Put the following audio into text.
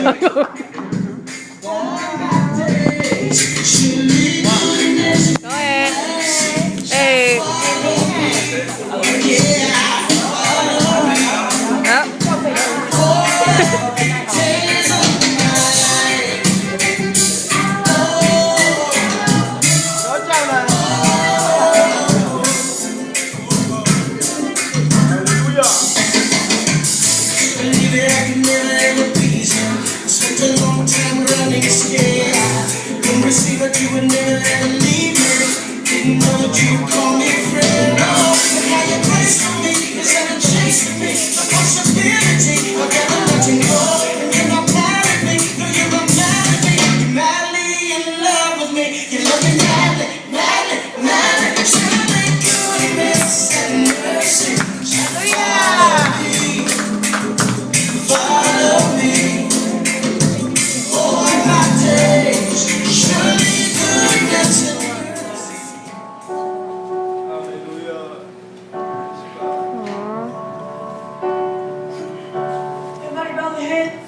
Go ahead. Hey. You would never ever leave me. Didn't know that you would call me friend. No, but now your place for me is ever chasing me. A possibility of ever letting go. And you're not mad at me, no, you're not mad at me. You're madly in love with me. You love me madly, madly, madly. Surely goodness and mercy. Follow me, all my days. Surely goodness and mercy. Hallelujah. Everybody bow their head.